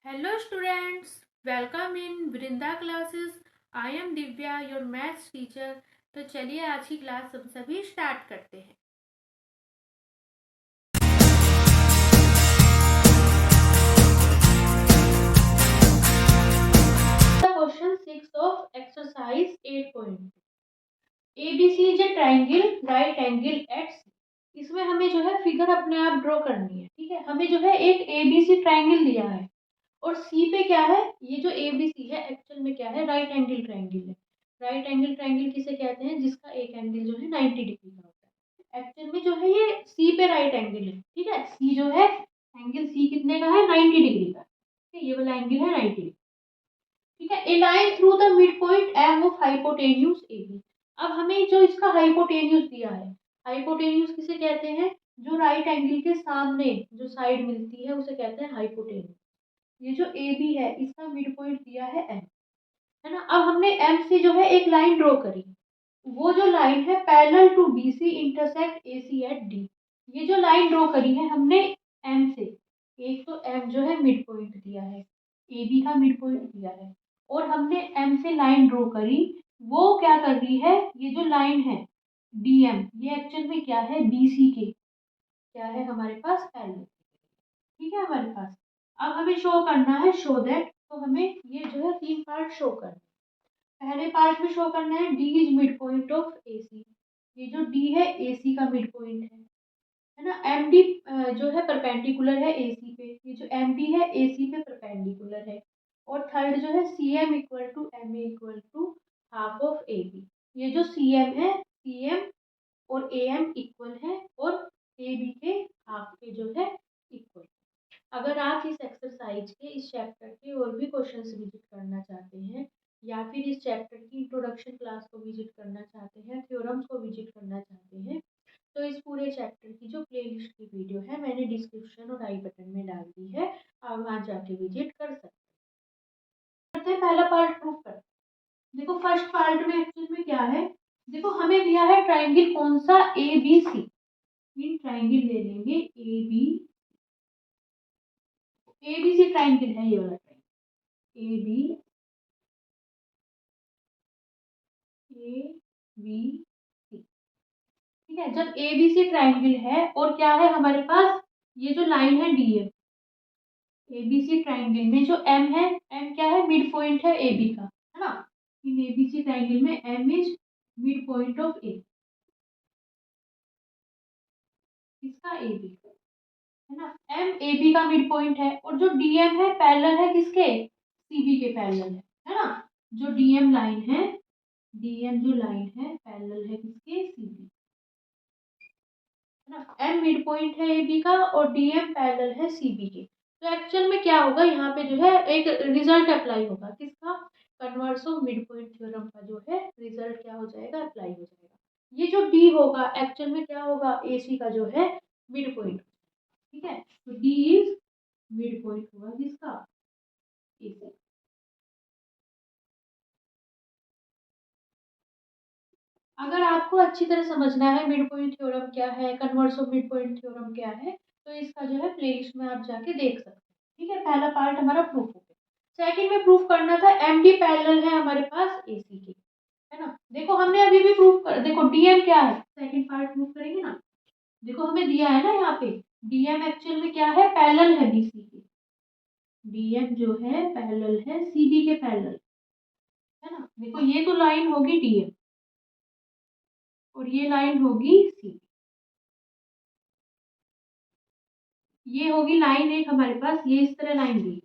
Hello students, welcome in Vrinda classes. I am Divya, your maths teacher. तो चलिए आज की क्लास हम सभी स्टार्ट करते हैं। Question 6 of exercise 8.2. ABC is a triangle, right angle at C. इसमें हमें जो है फिगर अपने आप ड्रॉ करनी है, ठीक है। हमें जो है एक ABC ट्राइंगल दिया है और सी पे क्या है, ये जो ABC है एक्चुअल में क्या है, राइट एंगल ट्राइंगल है। राइट एंगल ट्राइंगल किसे कहते हैं, जिसका एक एंगल जो है 90 डिग्री का होता है। एक्चुअल में जो है ये सी पे राइट एंगल है, ठीक है। सी जो है एंगल सी कितने का है, 90 डिग्री का, ठीक है। ये वाला एंगल है 90 डिग्री, ठीक है। A line through the mid point M of hypotenuse A B. अब हमें जो इसका हाइपोटेन्यूज दिया है, हाइपोटेन्यूज किसे कहते हैं, जो राइट एंगल के सामने जो साइड मिलती है उसे कहते हैं हाइपोटेन्यूज। ये जो ए बी है इसका मिड पॉइंट दिया है एम, है ना। अब हमने एम से जो है एक लाइन ड्रॉ करी, वो जो लाइन है parallel to B C intersect A C at D. ये जो लाइन ड्रॉ करी है हमने एम से, एक तो एम जो है मिड पॉइंट दिया है, ए बी का मिड पॉइंट दिया है, और हमने एम से लाइन ड्रॉ करी, वो क्या कर रही है, ये जो लाइन है डी एम, ये एक्चुअल में क्या है, बी सी के क्या है हमारे पास पैरेलल, ठीक है हमारे पास। अब हमें शो करना है, शो दैट, तो हमें ये जो है तीन पार्ट शो करना है। पहले पार्ट में शो करना है D is mid point of A C. ये जो डी है ए सी का मिड पॉइंट है ना। एम डी जो है परपेंडिकुलर है ए सी पे, ये जो एम डी है ए सी पे परपेंडिकुलर है। और थर्ड जो है C M equal to M A equal to half of A B. ये जो सी एम है, सी एम और ए एम इक्वल है और ए बी के हाफ के जो है इक्वल। अगर आप इस एक्सरसाइज के इस चैप्टर के और भी क्वेश्चंस विजिट करना चाहते हैं, या फिर इस चैप्टर की इंट्रोडक्शन क्लास को विजिट करना चाहते हैं, थ्योरम्स को विजिट करना चाहते हैं, तो इस पूरे चैप्टर की जो प्लेलिस्ट की वीडियो है मैंने डिस्क्रिप्शन और आई बटन में डाल दी है, आप वहाँ जाके विजिट कर सकते हैं। पहला पार्ट प्रूफ करते हैं। देखो फर्स्ट पार्ट में एक्चुअल में क्या है, देखो हमें दिया है ट्राइंगल कौन सा, ए बी सी। इन ट्राइंगल ले लेंगे ए बी सी ट्राइंगल है, ये वाला ट्राइंगल ए बी सी, ठीक है। जब ए बी सी ट्राइंगल है और क्या है हमारे पास, ये जो लाइन है D M, A B C triangle में जो एम है, एम क्या है, मिड पॉइंट है ए बी का, है ना। In A B C triangle में M is mid point of A, इसका ए बी, है ना। एम ए बी का मिड पॉइंट है और जो डी एम है पैरेलल है किसके, सी बी के पैरेलल है ना। जो डी एम लाइन है, डी एम जो लाइन है पैरेलल है किसके, सी बी, है ना। एम मिड पॉइंट है ए बी का और डी एम पैरेलल है सी बी के। तो एक्चुअल में क्या होगा, यहाँ पे जो है एक रिजल्ट अप्लाई होगा, किसका, converse of mid point theorem का जो है रिजल्ट क्या हो जाएगा, अप्लाई हो जाएगा। ये जो डी होगा एक्चुअल में क्या होगा, ए सी का जो है मिड पॉइंट, ठीक है। तो डी इज मिड पॉइंट होगा किसका, ए सी। अगर आपको अच्छी तरह समझना है मिड पॉइंट थ्योरम क्या है, converse of mid point theorem क्या है, तो इसका जो है प्लेलिस्ट में आप जाके देख सकते हैं, ठीक है। पहला पार्ट हमारा प्रूफ हो गया। सेकंड में प्रूफ करना था एम डी पैरेलल है हमारे पास ए सी के, है ना। देखो हमने अभी भी प्रूफ कर, देखो डीएम क्या है, सेकंड पार्ट प्रूफ करेंगे ना। देखो हमें दिया है ना यहाँ पे, डीएम एक्चुअल में क्या है, पैरेलल है बीसी के। डीएम जो है पैरेलल है सीबी के पैरेलल, है ना। देखो ये तो लाइन होगी डीएम और ये लाइन होगी सी, ये होगी लाइन एक हमारे पास, ये इस तरह लाइन दी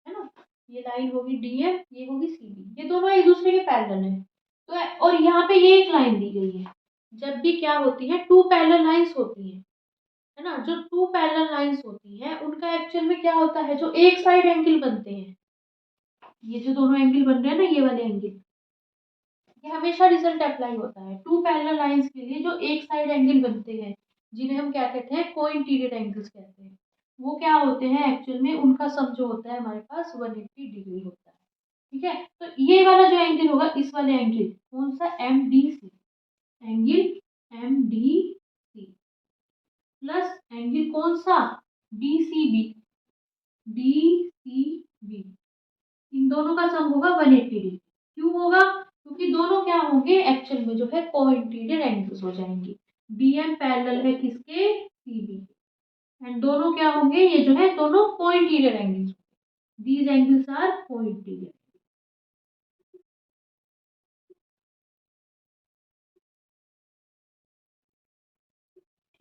है ना। ये लाइन होगी डीएम, ये होगी सीबी, ये दोनों एक दूसरे के पैरेलल है। तो और यहाँ पे ये एक लाइन दी गई है। जब भी क्या होती है, टू पैरेलल लाइंस होती है ना। जो टू पैरेलल लाइंस होती हैं उनका एक्चुअल में क्या होता है, जो एक साइड एंगल बनते हैं, ये जो दोनों एंगल बन रहे हैं ना, ये वाले एंगल, ये हमेशा रिजल्ट अप्लाई होता है टू पैरेलल लाइंस के लिए। जो एक साइड एंगल बनते हैं जिन्हें हम क्या कहते हैं, को इंटीरियर एंगल्स कहते हैं, वो क्या होते हैं एक्चुअल में, उनका सम जो होता है हमारे पास 180 डिग्री होता है, ठीक है। तो ये वाला जो एंगल होगा, इस वाले एंगल कौन सा, M D C, angle M D C plus angle कौन सा, D C B, D C दोनों का सम होगा 180 डिग्री। क्यों होगा? क्योंकि दोनों क्या होंगे एक्चुअल में जो है कोइंटिडेंट एंगल्स हो जाएंगे। BM पैरेलल है किसके? CB के। एंड दोनों क्या होंगे? ये जो है दोनों coincident angles. These angles are coincident.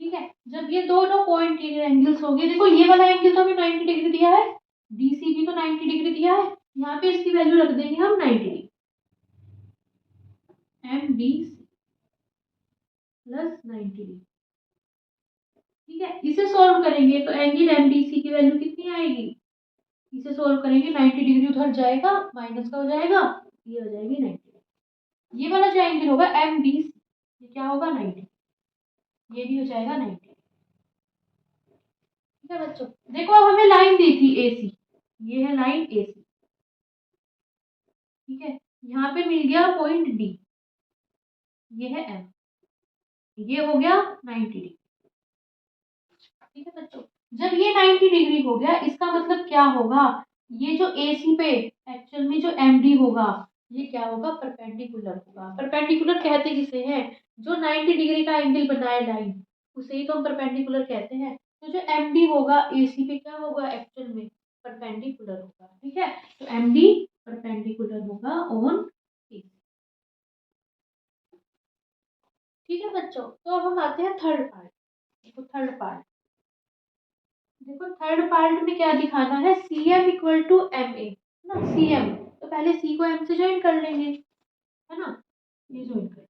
ठीक है, जब ये दोनों कोइंटिडेंट एंगल्स होंगे, देखो ये वाला एंगल तो हमें 90 डिग्री दिया है, DCB तो 90 डिग्री दिया है, यहाँ पे इसकी वैल्यू रख देंगे हम 90 डिग्री। MDC plus 90 degree. ठीक है, इसे सॉल्व करेंगे तो एंगल MDC की वैल्यू कितनी आएगी? इसे सॉल्व करेंगे 90 डिग्री उधर जाएगा, माइनस का हो जाएगा, ये हो जाएगी 90। ये वाला जो एंगल होगा MDC, ये क्या होगा? 90। ये भी हो जाएगा 90। ठीक है बच्चों, देखो अब हमें लाइन दी थी AC, ये है लाइन AC। ठीक है, यहाँ पे मिल गया पॉइंट D, ये है M, ये हो गया 90 डिग्री। ठीक है बच्चों, जब ये 90 डिग्री हो गया, इसका मतलब क्या होगा? ये जो AC पे एक्चुअल में जो MD होगा, ये क्या होगा? परपेंडिकुलर होगा। परपेंडिकुलर कहते किसे हैं? जो 90 डिग्री का एंगल बनाए लाइन, उसे ही तो हम परपेंडिकुलर कहते हैं। तो जो MD होगा AC पे क्या होगा एक्चुअल में? परपेंडिकुलर होगा। ठीक है, तो MD परपेंडिकुलर होगा ऑन AC। ठीक है बच्चों, तो अब हम आते हैं थर्ड पार्ट। देखो थर्ड पार्ट, देखो थर्ड पार्ट में क्या दिखाना है? CM इक्वल टू MA ना। CM तो पहले C को M से ज्वाइन कर लेंगे, है ना, ये ज्वाइन कर।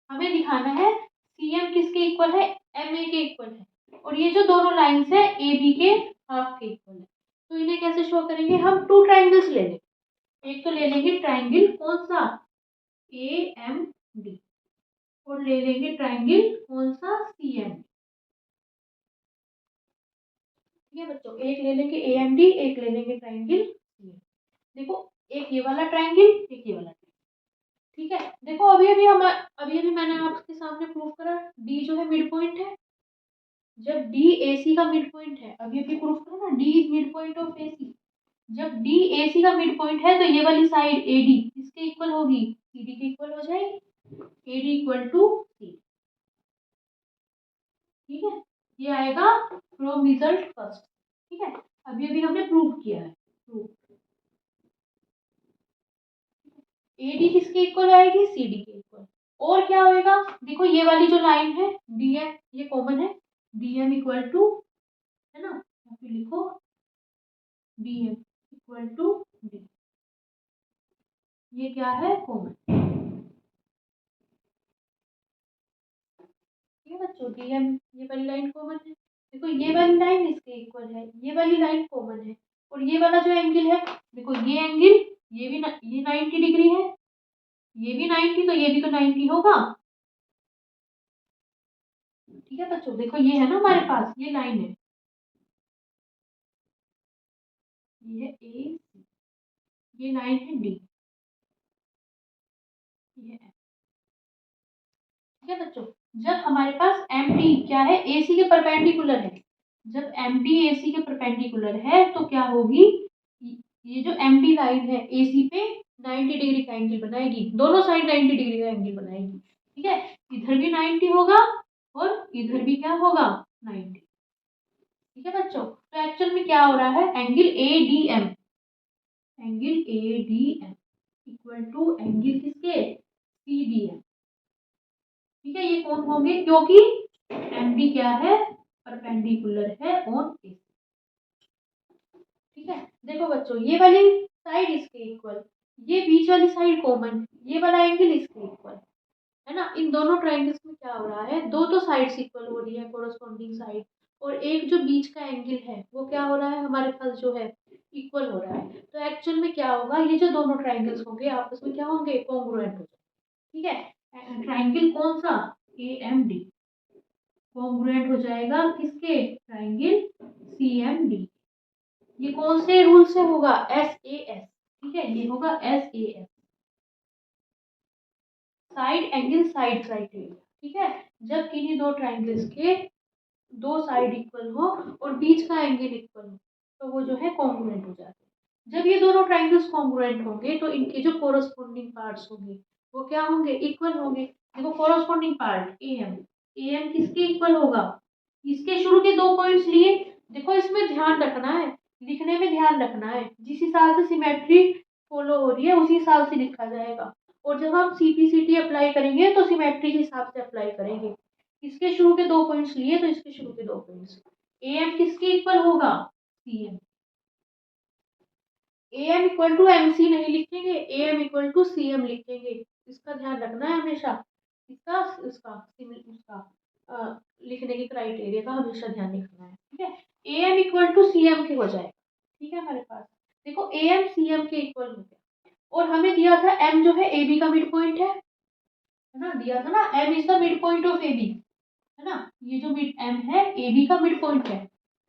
हमें दिखाना है CM किसके इक्वल है? MA के इक्वल है। और ये जो दोनों लाइंस है AB के हाफ के इक्वल है। तो इन्हें कैसे शो करेंगे? हम टू ट्राइंगल्स ले लेंगे। एक तो ले लेंगे ट्राइंगल कौन सा? AMD। और ले लेंगे ट्राइंगल कौन सा? CM। ठीक है बच्चों, एक ले लेंगे AMD, एक ले लेंगे ट्राइंगल CM। देखो, एक ये वाला ट्राइंगल, एक ये वाला ट्राइंगल। ठीक है, देखो अभी अभी मैंने आपके सामने प्रूव करा, D जो है मिड पॉइंट है। जब D AC का मिड पॉइंट है, अभी अभी प्रूव करा ना, D is mid point of AC। जब D AC का मिड पॉइंट है, तो ये वाली साइड AD किसके इक्वल होगी? CD के इक्वल हो जाएगी। AD equal to C। ठीक है, ये आएगा फ्रॉम रिजल्ट फर्स्ट। ठीक है, अभी अभी हमने प्रूव किया है। प्रूव AD किसके इक्वल आएगी? CD के इक्वल। और क्या होएगा? देखो ये वाली जो लाइन है DM, ये कॉमन है। DM इक्वल टू, है ना, या फिर लिखो DM इक्वल टू D। ये क्या है? कॉमन। ठीक है बच्चों, DM ये वाली लाइन कॉमन है। देखो ये वाली लाइन इसके इक्वल है, ये वाली लाइन कॉमन है। और ये वाला जो एंगल है, देखो ये एंगल, ये भी ये 90 डिग्री है, ये भी 90, तो ये भी तो 90 होगा। ठीक है बच्चों, देखो ये है ना हमारे पास, ये लाइन है, ये है AC, ये लाइन है D, ये है। ठीक है बच्चों, जब हमारे पास MD क्या है? AC के परपेंडिकुलर है। जब MD AC के परपेंडिकुलर है, तो क्या होगी? ये जो MD लाइन है AC पे 90 डिग्री का एंगल बनाएगी, दोनों साइड 90 डिग्री का एंगल बनाएगी। ठीक है, इधर भी 90 होगा और इधर भी क्या होगा? 90। ठीक है बच्चों, तो एक्चुअल में क्या हो रहा है? Angle ADM, angle ADM equal to angle किसके? CDM। ठीक है, ये कौन होंगे? क्योंकि MD क्या है? परपेंडिकुलर है ऑन AC। ठीक है, देखो बच्चों, ये वाली साइड इसके इक्वल, ये बीच वाली साइड कॉमन, ये वाला एंगल इसके इक्वल, है ना। इन दोनों ट्राइंगल्स में क्या हो रहा है? दो तो साइड्स इक्वल हो रही है, कोरस्पॉन्डिंग साइड। और एक जो बीच का एंगल है, वो क्या हो रहा है हमारे पास? जो है इक्वल हो रहा है। तो एक्चुअल में क्या होगा? ये जो दोनों ट्राइंगल्स होंगे आपस में क्या होंगे? कॉन्ग्रुएंट हो जाएंगे। ठीक है, ट्राइंगल कौन सा? AMD कॉन्ग्रुएंट हो जाएगा किसके? Triangle CMD। ये कौन से रूल से होगा? SAS। ठीक है, ये होगा SAS, side angle side criteria. ठीक है, जब किन्हीं दो ट्राइंगल्स के दो साइड इक्वल हो और बीच का एंगल इक्वल हो, तो वो जो है कॉन्ग्रुएंट हो जाते हैं। जब ये दोनों ट्राइंगल्स कॉन्ग्रुएंट होंगे तो इनके जो कोरस्पॉन्डिंग पार्ट्स होंगे वो क्या होंगे, इक्वल होंगे। देखो corresponding part A M, A M किसके इक्वल होगा, इसके शुरू के 2 पॉइंट्स लिए। देखो इसमें ध्यान रखना है, लिखने में ध्यान रखना है, जिस हिसाब से सिमेट्री फॉलो हो रही है उसी हिसाब से लिखा जाएगा। और जब हम सीपीसीटी अप्लाई करेंगे तो सिमेट्री के हिसाब से अप्लाई करेंगे। इसके शुरू के 2 पॉइंट्स लिए तो इसके शुरू के 2 पॉइंट्स, ए एम किसके इक्वल होगा, C M. A M equal to M C नहीं लिखेंगे, A M equal to C M लिखेंगे। इसका ध्यान रखना है हमेशा, इसका इसका उसका लिखने के क्राइटेरिया का हमेशा ध्यान रखना है, ठीक है। A M equal to C M के हो जाएगा, ठीक है हमारे पास। देखो ए एम सी एम के इक्वल हो गया, और हमें दिया था एम जो है ए बी का मिड पॉइंट है ना, दिया था ना M is the mid point of A B, है ना। ये जो मिड एम है ए बी का मिड पॉइंट है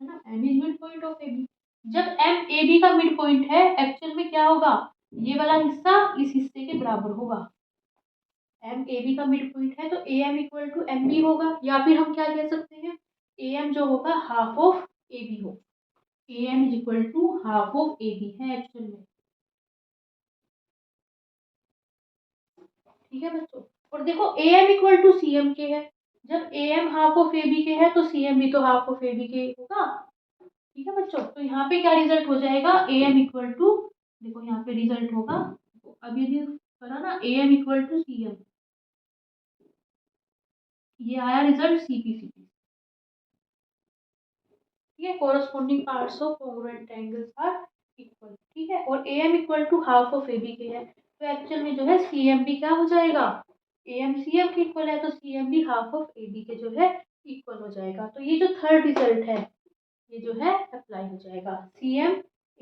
ना, M is mid point of A B. जब एम ए बी का मिड पॉइंट है, एक्चुअल में क्या होगा, ये वाला हिस्सा इस हिस्से के बराबर होगा। एम ए बी का मिड पॉइंट है तो A M equal to M B होगा, या फिर हम क्या कह सकते हैं, ए एम जो होगा हाफ ऑफ ए बी हो, A M is equal to half of A B है एक्चुअल में, ठीक है बच्चों। और देखो A M equal to C M के है, जब A M half of A B के है तो सी एम भी तो हाफ ऑफ ए बी के होगा, ठीक है बच्चों। तो यहाँ पे क्या रिजल्ट हो जाएगा, ए एम इक्वल टू, देखो यहाँ पे रिजल्ट होगा, अब ये करा ना A M equal to C M, ये आया रिजल्ट सीपीसीटी, ठीक है। Corresponding parts of congruent triangles are equal, ठीक है। और A M equal to half of A B के है, तो एक्चुअल में जो है सी एम भी क्या हो जाएगा, ए एम सी एम के इक्वल है तो सी एम भी हाफ ऑफ ए बी के जो है इक्वल हो जाएगा। तो ये जो थर्ड रिजल्ट है ये जो है अप्लाई हो जाएगा, सी एम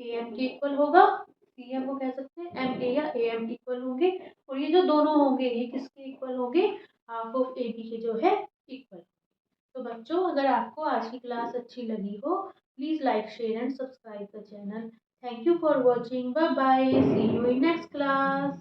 ए एम के इक्वल होगा, सी एम को कह सकते हैं एम ए या ए एम इक्वल होंगे, और ये जो दोनों होंगे ये किसके इक्वल होंगे, हाफ ऑफ ए बी के जो है इक्वल। तो बच्चों अगर आपको आज की क्लास अच्छी लगी हो, please like share and subscribe the channel. Thank you for watching, bye bye, see you in next class.